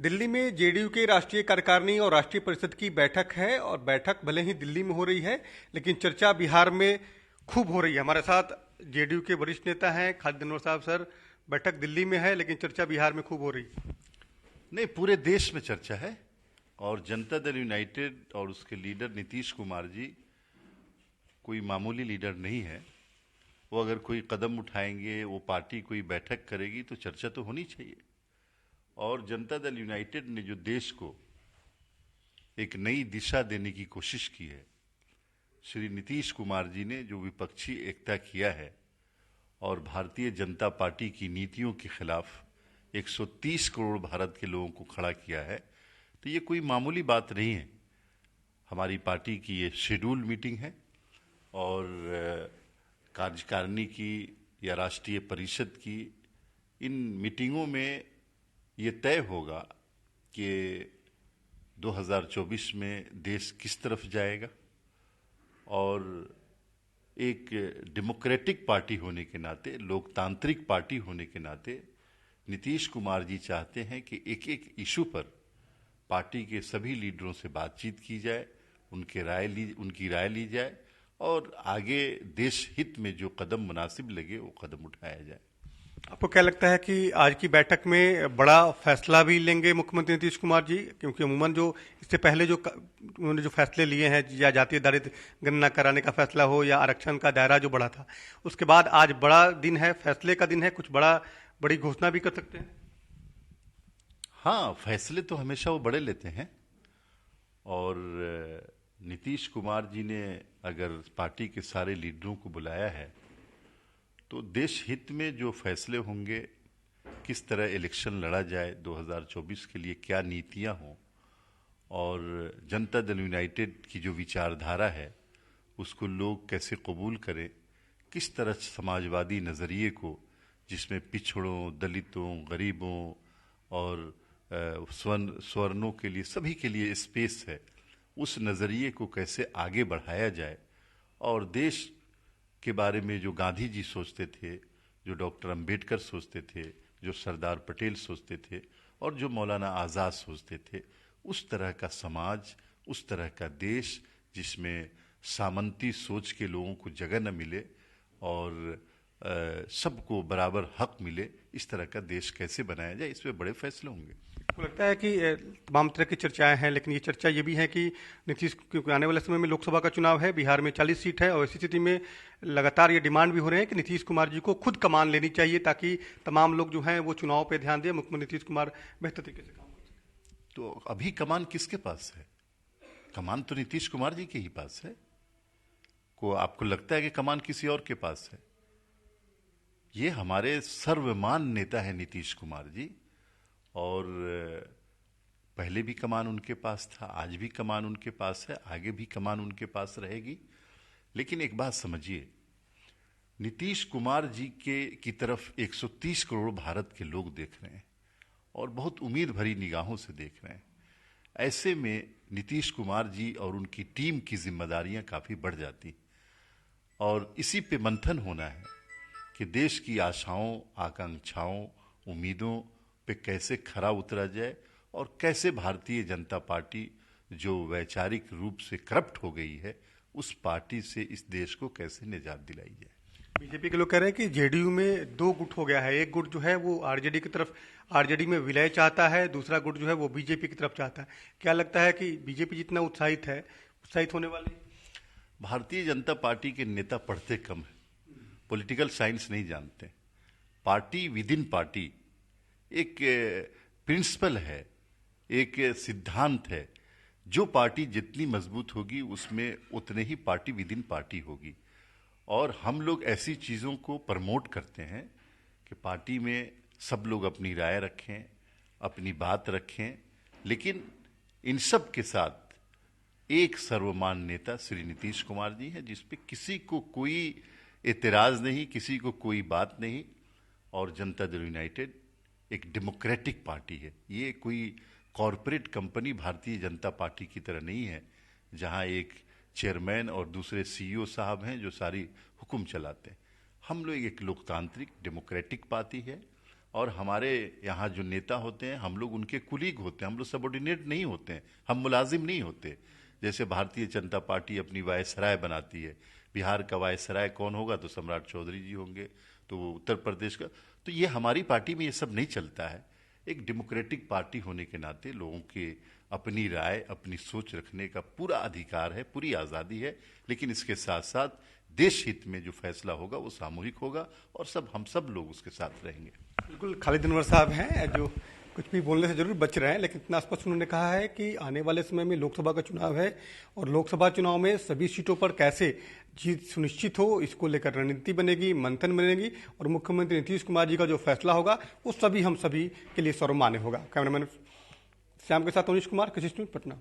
दिल्ली में जेडीयू के राष्ट्रीय कार्यकारिणी और राष्ट्रीय परिषद की बैठक है और बैठक भले ही दिल्ली में हो रही है लेकिन चर्चा बिहार में खूब हो रही है। हमारे साथ जेडीयू के वरिष्ठ नेता हैं खालिद अनवर साहब। सर, बैठक दिल्ली में है लेकिन चर्चा बिहार में खूब हो रही है। नहीं, पूरे देश में चर्चा है और जनता दल यूनाइटेड और उसके लीडर नीतीश कुमार जी कोई मामूली लीडर नहीं है। वो अगर कोई कदम उठाएंगे, वो पार्टी कोई बैठक करेगी तो चर्चा तो होनी चाहिए। और जनता दल यूनाइटेड ने जो देश को एक नई दिशा देने की कोशिश की है, श्री नीतीश कुमार जी ने जो विपक्षी एकता किया है और भारतीय जनता पार्टी की नीतियों के खिलाफ 130 करोड़ भारत के लोगों को खड़ा किया है, तो ये कोई मामूली बात नहीं है। हमारी पार्टी की ये शेड्यूल मीटिंग है और कार्यकारिणी की या राष्ट्रीय परिषद की इन मीटिंगों में ये तय होगा कि 2024 में देश किस तरफ जाएगा। और एक डेमोक्रेटिक पार्टी होने के नाते, लोकतांत्रिक पार्टी होने के नाते नीतीश कुमार जी चाहते हैं कि एक एक इशू पर पार्टी के सभी लीडरों से बातचीत की जाए, उनकी राय ली जाए और आगे देश हित में जो कदम मुनासिब लगे वो कदम उठाया जाए। आपको क्या लगता है कि आज की बैठक में बड़ा फैसला भी लेंगे मुख्यमंत्री नीतीश कुमार जी? क्योंकि अमूमन जो इससे पहले जो उन्होंने जो फैसले लिए हैं, या जातीय दारिद्र्य गणना कराने का फैसला हो या आरक्षण का दायरा जो बढ़ा था, उसके बाद आज बड़ा दिन है, फैसले का दिन है, कुछ बड़ी घोषणा भी कर सकते हैं। हाँ, फैसले तो हमेशा वो बड़े लेते हैं और नीतीश कुमार जी ने अगर पार्टी के सारे लीडरों को बुलाया है तो देश हित में जो फैसले होंगे, किस तरह इलेक्शन लड़ा जाए 2024 के लिए, क्या नीतियां हों और जनता दल यूनाइटेड की जो विचारधारा है उसको लोग कैसे कबूल करें, किस तरह समाजवादी नज़रिए को जिसमें पिछड़ों, दलितों, गरीबों और स्वर्णों के लिए, सभी के लिए स्पेस है, उस नज़रिए को कैसे आगे बढ़ाया जाए। और देश के बारे में जो गांधी जी सोचते थे, जो डॉक्टर अंबेडकर सोचते थे, जो सरदार पटेल सोचते थे और जो मौलाना आज़ाद सोचते थे, उस तरह का समाज, उस तरह का देश जिसमें सामंती सोच के लोगों को जगह न मिले और सबको बराबर हक मिले, इस तरह का देश कैसे बनाया जाए, इस पे बड़े फैसले होंगे। आपको लगता है कि तमाम तरह की चर्चाएं हैं लेकिन ये चर्चा ये भी है कि नीतीश, क्योंकि आने वाले समय में लोकसभा का चुनाव है, बिहार में 40 सीट है और इसी स्थिति में लगातार ये डिमांड भी हो रहे हैं कि नीतीश कुमार जी को खुद कमान लेनी चाहिए ताकि तमाम लोग जो हैं वो चुनाव पे ध्यान दें, मुख्यमंत्री नीतीश कुमार बेहतर तरीके से काम कर सकें। तो अभी कमान किसके पास है? कमान तो नीतीश कुमार जी के ही पास है। को आपको लगता है कि कमान किसी और के पास है? ये हमारे सर्वमान्य नेता है नीतीश कुमार जी और पहले भी कमान उनके पास था, आज भी कमान उनके पास है, आगे भी कमान उनके पास रहेगी। लेकिन एक बात समझिए, नीतीश कुमार जी की तरफ 130 करोड़ भारत के लोग देख रहे हैं और बहुत उम्मीद भरी निगाहों से देख रहे हैं। ऐसे में नीतीश कुमार जी और उनकी टीम की जिम्मेदारियां काफी बढ़ जाती और इसी पे मंथन होना है कि देश की आशाओं, आकांक्षाओं, उम्मीदों पे कैसे खरा उतरा जाए और कैसे भारतीय जनता पार्टी जो वैचारिक रूप से करप्ट हो गई है, उस पार्टी से इस देश को कैसे निजात दिलाई जाए। बीजेपी के लोग कह रहे हैं कि जेडीयू में दो गुट हो गया है, एक गुट जो है वो आरजेडी की तरफ, आरजेडी में विलय चाहता है, दूसरा गुट जो है वो बीजेपी की तरफ चाहता है। क्या लगता है कि बीजेपी जितना उत्साहित है, उत्साहित होने वाली? भारतीय जनता पार्टी के नेता पढ़ते कम है, पॉलिटिकल साइंस नहीं जानते। पार्टी विद इन पार्टी एक प्रिंसिपल है, एक सिद्धांत है। जो पार्टी जितनी मजबूत होगी उसमें उतने ही पार्टी विद इन पार्टी होगी। और हम लोग ऐसी चीज़ों को प्रमोट करते हैं कि पार्टी में सब लोग अपनी राय रखें, अपनी बात रखें, लेकिन इन सब के साथ एक सर्वमान्य नेता श्री नीतीश कुमार जी हैं, जिसपे किसी को कोई एतराज नहीं, किसी को कोई बात नहीं। और जनता दल यूनाइटेड एक डेमोक्रेटिक पार्टी है, ये कोई corporate company Bharatiya Janata party की तरह नहीं है जहां एक चेयरमैन और दूसरे सीईओ साहब हैं जो सारी हुक्म चलाते हैं। हम लोग एक लोकतांत्रिक डेमोक्रेटिक पार्टी है और हमारे यहाँ जो नेता होते हैं हम लोग उनके कुलीग होते हैं, हम लोग सबॉर्डिनेट नहीं होते हैं, हम मुलाजिम नहीं होते। जैसे भारतीय जनता पार्टी अपनी वायसराय बनाती है, बिहार का वायसराय कौन होगा? तो सम्राट चौधरी जी होंगे। तो उत्तर प्रदेश का, तो ये हमारी पार्टी में ये सब नहीं चलता है। एक डेमोक्रेटिक पार्टी होने के नाते लोगों के अपनी राय, अपनी सोच रखने का पूरा अधिकार है, पूरी आज़ादी है, लेकिन इसके साथ साथ देश हित में जो फैसला होगा वो सामूहिक होगा और हम सब लोग उसके साथ रहेंगे। बिल्कुल, खालिद अनवर साहब हैं जो कुछ भी बोलने से जरूर बच रहे हैं, लेकिन इतना स्पष्ट उन्होंने कहा है कि आने वाले समय में लोकसभा का चुनाव है और लोकसभा चुनाव में सभी सीटों पर कैसे जीत सुनिश्चित हो इसको लेकर रणनीति बनेगी, मंथन बनेगी और मुख्यमंत्री नीतीश कुमार जी का जो फैसला होगा वो हम सभी के लिए सर्वमान्य होगा। कैमरामैन श्याम के साथ अनिश कुमार, कृषि न्यूज़, पटना।